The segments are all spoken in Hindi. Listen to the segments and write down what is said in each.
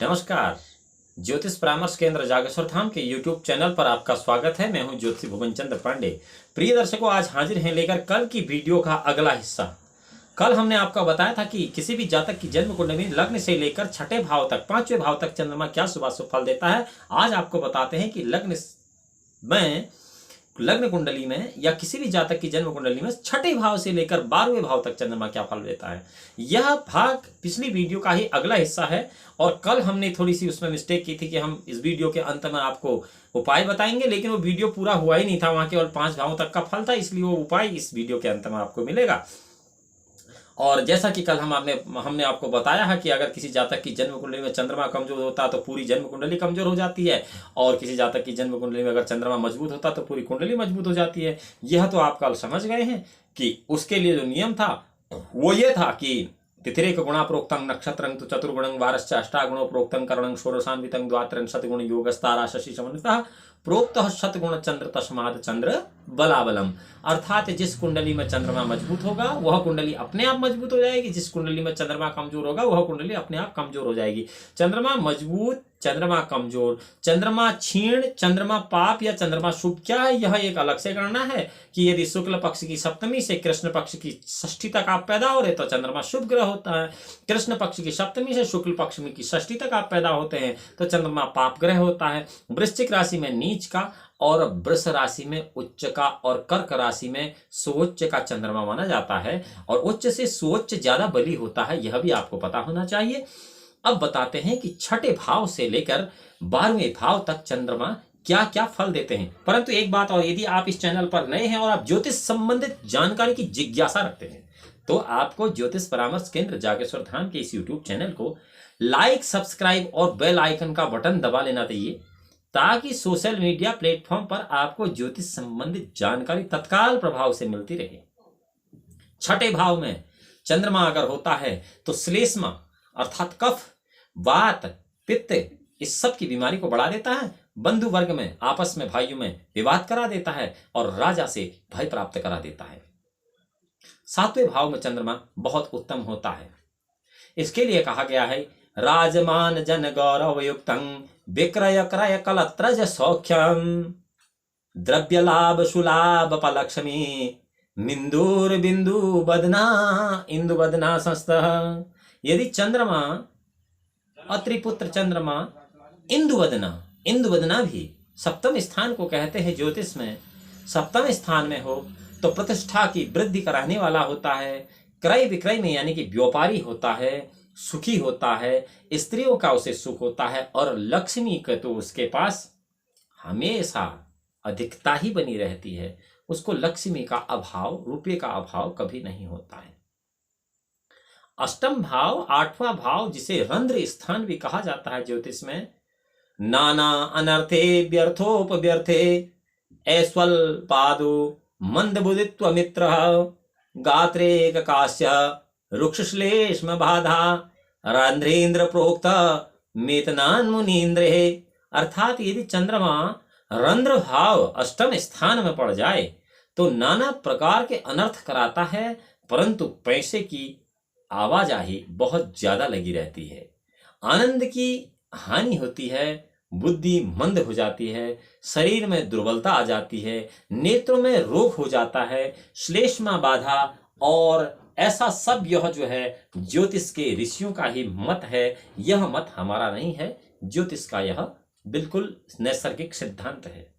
नमस्कार। ज्योतिष परामर्श केंद्र जागेश्वर धाम के YouTube चैनल पर आपका स्वागत है। मैं हूं ज्योतिषी भुवन चंद्र पांडे। प्रिय दर्शकों, आज हाजिर हैं लेकर कल की वीडियो का अगला हिस्सा। कल हमने आपको बताया था कि किसी भी जातक की जन्म कुंडली में लग्न से लेकर छठे भाव तक, पांचवें भाव तक चंद्रमा क्या शुभाशुभ फल देता है। आज आपको बताते हैं कि लग्न कुंडली में या किसी भी जातक की जन्म कुंडली में छठे भाव से लेकर 12वें भाव तक चंद्रमा क्या फल देता है। यह भाग पिछली वीडियो का ही अगला हिस्सा है और कल हमने थोड़ी सी उसमें मिस्टेक की थी कि हम इस वीडियो के अंत में आपको उपाय बताएंगे, लेकिन वो वीडियो पूरा हुआ ही नहीं था। वहां केवल 5 भावों तक का फल था, इसलिए वो उपाय इस वीडियो के अंत में आपको मिलेगा। और जैसा कि कल हमने आपको बताया है कि अगर किसी जातक की जन्म कुंडली में चंद्रमा कमजोर होता है तो पूरी जन्म कुंडली कमजोर हो जाती है, और किसी जातक की जन्म कुंडली में अगर चंद्रमा मजबूत होता तो पूरी कुंडली मजबूत हो जाती है। यह तो आप कल समझ गए हैं कि उसके लिए जो नियम था वो ये था कि तिथिरेक गुणा प्रोक्तं नक्षत्रं तो चतुर्गुणं वारश्च अष्टागुणो प्रोक्तं करणं षोडशान्वितं द्वात्रिंशत् गुण योगस्तारा शशि समन्वितः प्रोक्त शतगुण चंद्र तस्माद चंद्र बलाबलम। अर्थात जिस कुंडली में चंद्रमा मजबूत होगा वह कुंडली अपने आप मजबूत हो जाएगी, जिस कुंडली में चंद्रमा कमजोर होगा वह कुंडली अपने आप कमजोर हो जाएगी। चंद्रमा मजबूत, चंद्रमा कमजोर, चंद्रमा क्षीण, चंद्रमा पाप या चंद्रमा शुभ क्या है, यह एक अलग से गणना है कि यदि शुक्ल पक्ष की सप्तमी से कृष्ण पक्ष की षष्ठी तक आप पैदा हो रहे तो चंद्रमा शुभ ग्रह होता है। कृष्ण पक्ष की सप्तमी से शुक्ल पक्ष की षष्ठी तक आप पैदा होते हैं तो चंद्रमा पाप ग्रह होता है। वृश्चिक राशि में नीच का और वृष राशि में उच्च का और कर्क राशि में सुउच्च का चंद्रमा माना जाता है, और उच्च से सुउच्च ज्यादा बली होता है, यह भी आपको पता होना चाहिए। अब बताते हैं कि छठे भाव से लेकर 12वें भाव तक चंद्रमा क्या क्या फल देते हैं। परंतु एक बात और, यदि आप इस चैनल पर नए हैं और आप ज्योतिष संबंधित जानकारी की जिज्ञासा रखते हैं तो आपको ज्योतिष परामर्श केंद्र जागेश्वर धाम के इस यूट्यूब चैनल को लाइक, सब्सक्राइब और बेल आइकन का बटन दबा लेना चाहिए, ताकि सोशल मीडिया प्लेटफॉर्म पर आपको ज्योतिष संबंधित जानकारी तत्काल प्रभाव से मिलती रहे। छठे भाव में चंद्रमा अगर होता है तो श्लेष्मा अर्थात कफ, वात, पित्त, इस सब की बीमारी को बढ़ा देता है। बंधु वर्ग में, आपस में, भाइयों में विवाद करा देता है और राजा से भय प्राप्त करा देता है। 7वें भाव में चंद्रमा बहुत उत्तम होता है। इसके लिए कहा गया है राजमान जन गौरव युक्तं विक्रय क्रय कलत्रज सौख्यम द्रव्य लाभ सुलाभ पलक्ष्मी मिंदूर बिंदु बदना इंदु बदना संस्तः। यदि चंद्रमा अत्रिपुत्र चंद्रमा इंदुवदना भी सप्तम स्थान को कहते हैं ज्योतिष में, सप्तम स्थान में हो तो प्रतिष्ठा की वृद्धि कराने वाला होता है, क्रय विक्रय में यानी कि व्यापारी होता है, सुखी होता है, स्त्रियों का उसे सुख होता है, और लक्ष्मी का तो उसके पास हमेशा अधिकता ही बनी रहती है, उसको लक्ष्मी का अभाव, रुपये का अभाव कभी नहीं होता है। अष्टम भाव, 8वां भाव, जिसे रंध्र स्थान भी कहा जाता है ज्योतिष में, नाना अनर्थे व्यर्थोपव्यर्थे ऐस्वल्पादो मंदबुद्धित्व मित्र गात्रे काश्य रुक्षश्लेष्म बाधा रंध्रेन्द्र प्रोक्त मेतनान मुनीन्द्र। अर्थात यदि चंद्रमा रंध्र भाव अष्टम स्थान में पड़ जाए तो नाना प्रकार के अनर्थ कराता है, परंतु पैसे की आवाजाही बहुत ज्यादा लगी रहती है, आनंद की हानि होती है, बुद्धि मंद हो जाती है, शरीर में दुर्बलता आ जाती है, नेत्रों में रोग हो जाता है, श्लेष्मा बाधा, और ऐसा सब यह जो है ज्योतिष के ऋषियों का ही मत है। यह मत हमारा नहीं है, ज्योतिष का यह बिल्कुल नैसर्गिक सिद्धांत है।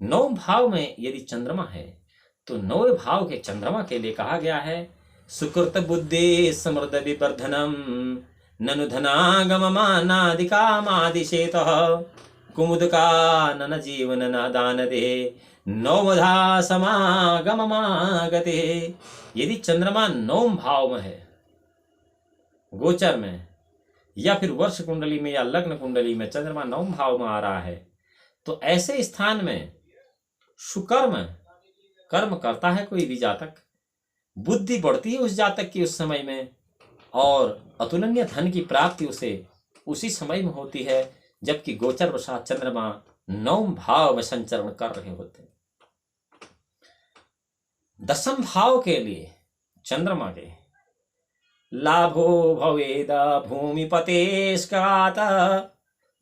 9 भाव में यदि चंद्रमा है तो 9वें भाव के चंद्रमा के लिए कहा गया है सुकृत बुद्धि समृद्ध विवर्धनम ननु धनागममानादिकामादिशेतः कुमुदका नन जीवन न दान दे नौमधा समागममागते। यदि चंद्रमा 9 भाव में है, गोचर में या फिर वर्ष कुंडली में या लग्न कुंडली में चंद्रमा 9 भाव में आ रहा है तो ऐसे स्थान में सुकर्म कर्म करता है कोई भी जातक, बुद्धि बढ़ती है उस जातक की उस समय में, और अतुलनीय धन की प्राप्ति उसे उसी समय में होती है जबकि गोचर वशात चंद्रमा 9 भाव में संचरण कर रहे होते हैं। 10वें भाव के लिए चंद्रमा के लाभो भवेद भूमिपतेस्कात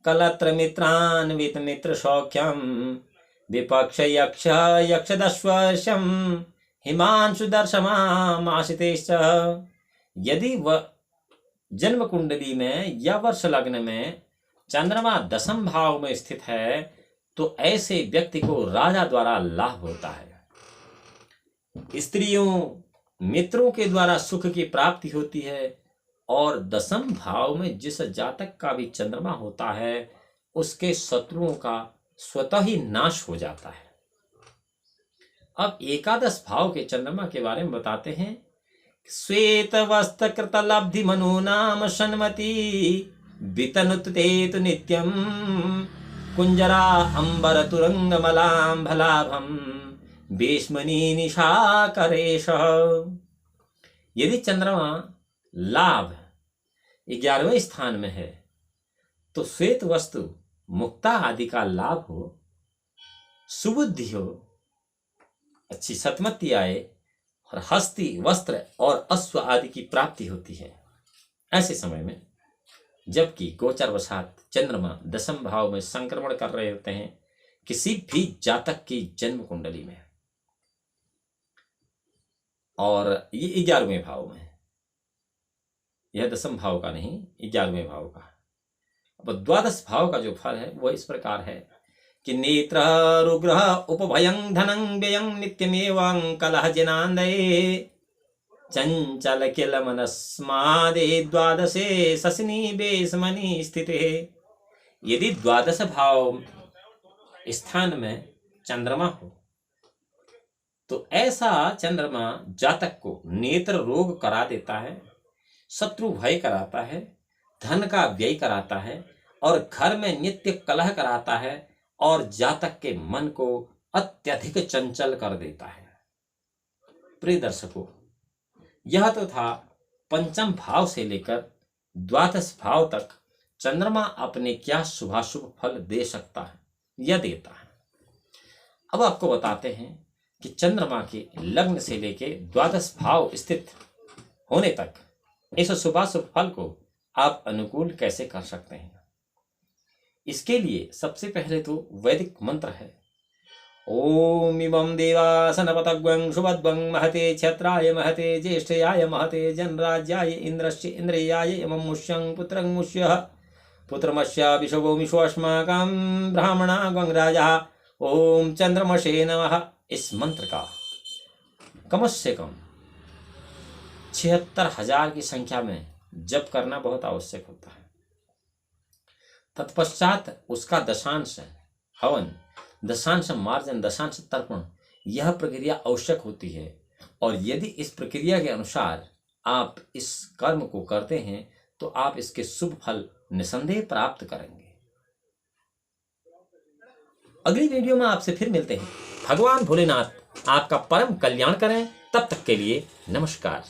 कलत्र मित्रान्वित मित्र सौख्यम विपक्ष यक्ष यक्षदश्वर्षम हिमांशु दर्शमाशितेश्च। यदि वह जन्म कुंडली में या वर्ष लग्न में चंद्रमा दशम भाव में स्थित है तो ऐसे व्यक्ति को राजा द्वारा लाभ होता है, स्त्रियों मित्रों के द्वारा सुख की प्राप्ति होती है, और दशम भाव में जिस जातक का भी चंद्रमा होता है उसके शत्रुओं का स्वतः ही नाश हो जाता है। अब एकादश भाव के चंद्रमा के बारे में बताते हैं। श्वेत वस्त्र कृत लब्धि मनु नाम सन्मति वितनुतेतु नित्यम कुंजरा अंबर तुरंग मलाम्भलाभम भीष्मनी निशा करेश। यदि चंद्रमा लाभ 11वें स्थान में है तो श्वेत वस्तु मुक्ता आदि का लाभ हो, सुबुद्धि हो, अच्छी सतमति आए और हस्ती वस्त्र और अश्व आदि की प्राप्ति होती है ऐसे समय में। जबकि गोचर वशात चंद्रमा दशम भाव में संक्रमण कर रहे होते हैं किसी भी जातक की जन्म कुंडली में, और ये 11वें भाव में, यह दशम भाव का नहीं 11वें भाव का। अब द्वादश भाव का जो फल है वह इस प्रकार है कि नेत्र रुग्रह उपभयं धनं व्ययं नित्यमेवं कलह जनान्दये चंचल किल मनस्मादे द्वादशे शशिनी बेसमनी स्थिते। यदि द्वादश भाव स्थान में चंद्रमा हो तो ऐसा चंद्रमा जातक को नेत्र रोग करा देता है, शत्रु भय कराता है, धन का व्यय कराता है, और घर में नित्य कलह कराता है, और जातक के मन को अत्यधिक चंचल कर देता है। प्रिय दर्शकों, यह तो था पंचम भाव से लेकर द्वादश भाव तक चंद्रमा अपने क्या शुभाशुभ फल दे सकता है या देता है। अब आपको बताते हैं कि चंद्रमा के लग्न से लेकर द्वादश भाव स्थित होने तक इस शुभाशुभ फल को आप अनुकूल कैसे कर सकते हैं। इसके लिए सबसे पहले तो वैदिक मंत्र है। ओम इमं देवासनपतग्वं शुभद्वं महते क्षत्राय महते ज्येष्ठयाय महते जनराज्याय इंद्रस्य इंद्रियाय इमं मुष्यं पुत्रं मुष्यः पुत्रमस्य विशवो विश्वस्माकं ब्राह्मणा गं राजा। ओम चंद्रमसे नमः। इस मंत्र का कम से कम 76,000 की संख्या में जप करना बहुत आवश्यक होता है। तत्पश्चात उसका दशांश हवन, दशांश मार्जन, दशांश तर्पण, यह प्रक्रिया आवश्यक होती है। और यदि इस प्रक्रिया के अनुसार आप इस कर्म को करते हैं तो आप इसके शुभ फल निसंदेह प्राप्त करेंगे। अगली वीडियो में आपसे फिर मिलते हैं। भगवान भोलेनाथ आपका परम कल्याण करें। तब तक के लिए नमस्कार।